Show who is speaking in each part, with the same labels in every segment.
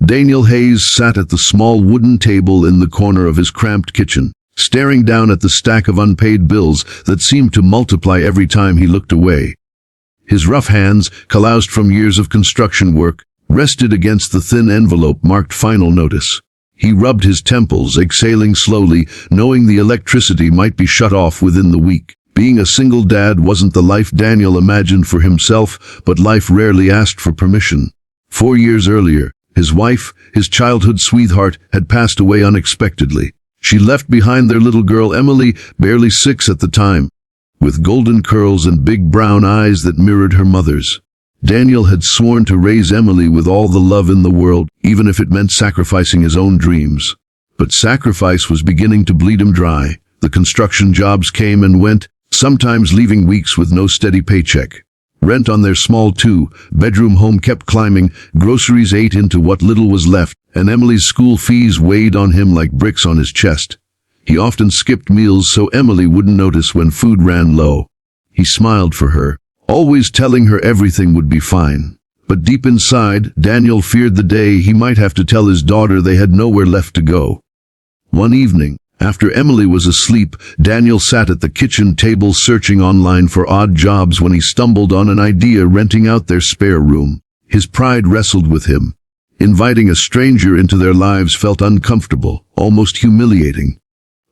Speaker 1: Daniel Hayes sat at the small wooden table in the corner of his cramped kitchen, staring down at the stack of unpaid bills that seemed to multiply every time he looked away. His rough hands, calloused from years of construction work, rested against the thin envelope marked final notice. He rubbed his temples, exhaling slowly, knowing the electricity might be shut off within the week. Being a single dad wasn't the life Daniel imagined for himself, but life rarely asked for permission. 4 years earlier, his wife, his childhood sweetheart, had passed away unexpectedly. She left behind their little girl Emily, barely 6 at the time, with golden curls and big brown eyes that mirrored her mother's. Daniel had sworn to raise Emily with all the love in the world, even if it meant sacrificing his own dreams. But sacrifice was beginning to bleed him dry. The construction jobs came and went, sometimes leaving weeks with no steady paycheck. Rent on their small 2-bedroom home kept climbing, groceries ate into what little was left, and Emily's school fees weighed on him like bricks on his chest. He often skipped meals so Emily wouldn't notice when food ran low. He smiled for her, always telling her everything would be fine. But deep inside, Daniel feared the day he might have to tell his daughter they had nowhere left to go. One evening, after Emily was asleep, Daniel sat at the kitchen table searching online for odd jobs when he stumbled on an idea renting out their spare room. His pride wrestled with him. Inviting a stranger into their lives felt uncomfortable, almost humiliating.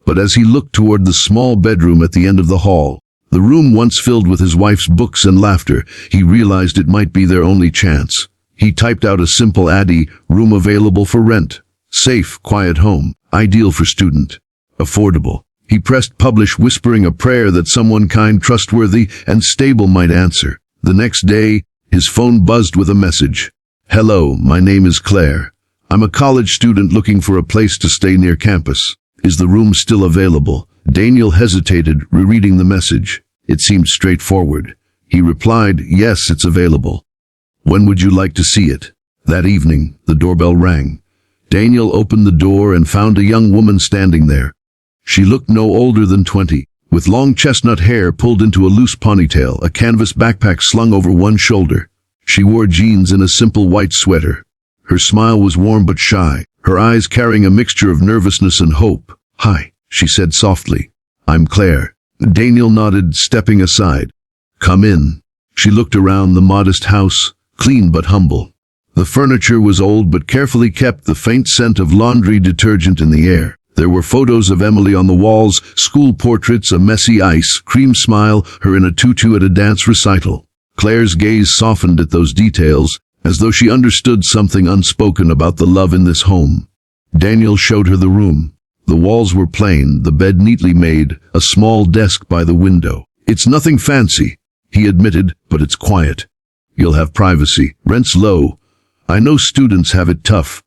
Speaker 1: But as he looked toward the small bedroom at the end of the hall, the room once filled with his wife's books and laughter, he realized it might be their only chance. He typed out a simple ADI, room available for rent. Safe, quiet home, ideal for student. Affordable. He pressed publish, whispering a prayer that someone kind, trustworthy, and stable might answer. The next day, his phone buzzed with a message. "Hello, my name is Claire. I'm a college student looking for a place to stay near campus. Is the room still available?" Daniel hesitated, rereading the message. It seemed straightforward. He replied, "Yes, it's available. When would you like to see it?" That evening, the doorbell rang. Daniel opened the door and found a young woman standing there. She looked no older than 20, with long chestnut hair pulled into a loose ponytail, a canvas backpack slung over one shoulder. She wore jeans and a simple white sweater. Her smile was warm but shy, her eyes carrying a mixture of nervousness and hope. "Hi," she said softly. "I'm Claire." Daniel nodded, stepping aside. "Come in." She looked around the modest house, clean but humble. The furniture was old but carefully kept, the faint scent of laundry detergent in the air. There were photos of Emily on the walls, school portraits, a messy ice cream smile, her in a tutu at a dance recital. Claire's gaze softened at those details, as though she understood something unspoken about the love in this home. Daniel showed her the room. The walls were plain, the bed neatly made, a small desk by the window. "It's nothing fancy," he admitted, "but it's quiet. You'll have privacy. Rent's low. I know students have it tough."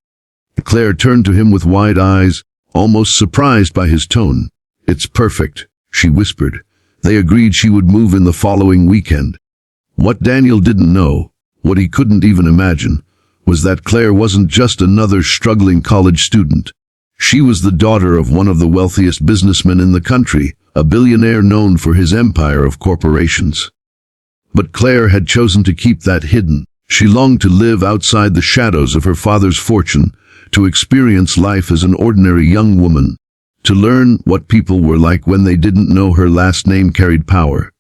Speaker 1: Claire turned to him with wide eyes, almost surprised by his tone. "It's perfect," she whispered. They agreed she would move in the following weekend. What Daniel didn't know, what he couldn't even imagine, was that Claire wasn't just another struggling college student. She was the daughter of one of the wealthiest businessmen in the country, a billionaire known for his empire of corporations. But Claire had chosen to keep that hidden. She longed to live outside the shadows of her father's fortune, to experience life as an ordinary young woman, to learn what people were like when they didn't know her last name carried power.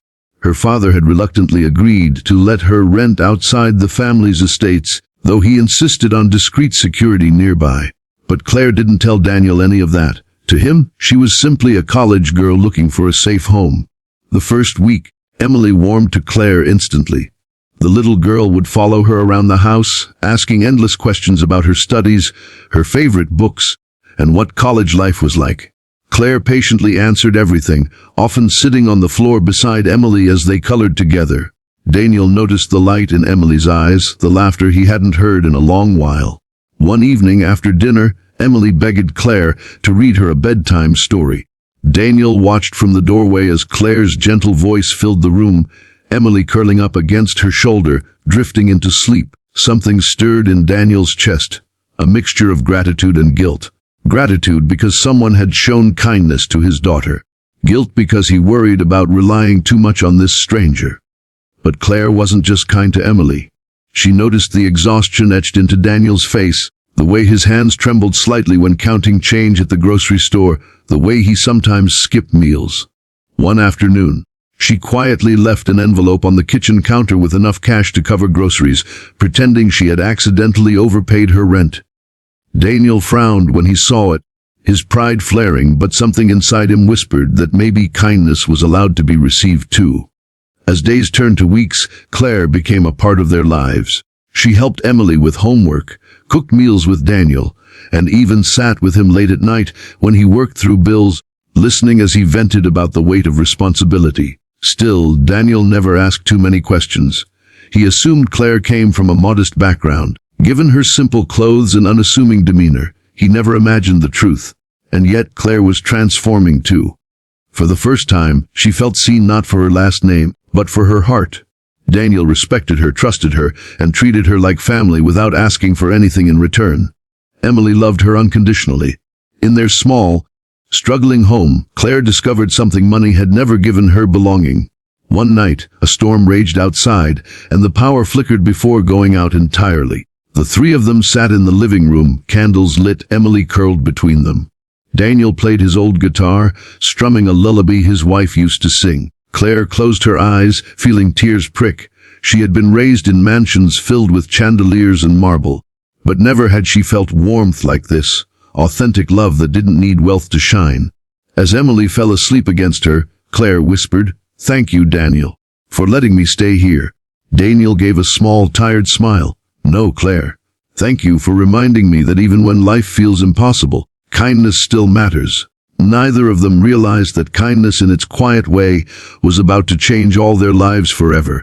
Speaker 1: Her father had reluctantly agreed to let her rent outside the family's estates, though he insisted on discreet security nearby. But Claire didn't tell Daniel any of that. To him, she was simply a college girl looking for a safe home. The first week, Emily warmed to Claire instantly. The little girl would follow her around the house, asking endless questions about her studies, her favorite books, and what college life was like. Claire patiently answered everything, often sitting on the floor beside Emily as they colored together. Daniel noticed the light in Emily's eyes, the laughter he hadn't heard in a long while. One evening after dinner, Emily begged Claire to read her a bedtime story. Daniel watched from the doorway as Claire's gentle voice filled the room, Emily curling up against her shoulder, drifting into sleep. Something stirred in Daniel's chest, a mixture of gratitude and guilt. Gratitude because someone had shown kindness to his daughter. Guilt because he worried about relying too much on this stranger. But Claire wasn't just kind to Emily. She noticed the exhaustion etched into Daniel's face, The way his hands trembled slightly when counting change at the grocery store, the way he sometimes skipped meals. One afternoon, she quietly left an envelope on the kitchen counter with enough cash to cover groceries, pretending she had accidentally overpaid her rent. Daniel frowned when he saw it, his pride flaring, but something inside him whispered that maybe kindness was allowed to be received too. As days turned to weeks, Claire became a part of their lives. She helped Emily with homework, cooked meals with Daniel, and even sat with him late at night when he worked through bills, listening as he vented about the weight of responsibility. Still, Daniel never asked too many questions. He assumed Claire came from a modest background. Given her simple clothes and unassuming demeanor, he never imagined the truth. And yet Claire was transforming too. For the first time, she felt seen not for her last name, but for her heart. Daniel respected her, trusted her, and treated her like family without asking for anything in return. Emily loved her unconditionally. In their small, struggling home, Claire discovered something money had never given her: belonging. One night, a storm raged outside, and the power flickered before going out entirely. The three of them sat in the living room, candles lit, Emily curled between them. Daniel played his old guitar, strumming a lullaby his wife used to sing. Claire closed her eyes, feeling tears prick. She had been raised in mansions filled with chandeliers and marble, but never had she felt warmth like this, authentic love that didn't need wealth to shine. As Emily fell asleep against her, Claire whispered, "Thank you, Daniel, for letting me stay here." Daniel gave a small, tired smile. "No, Claire. Thank you for reminding me that even when life feels impossible, kindness still matters." Neither of them realized that kindness in its quiet way was about to change all their lives forever.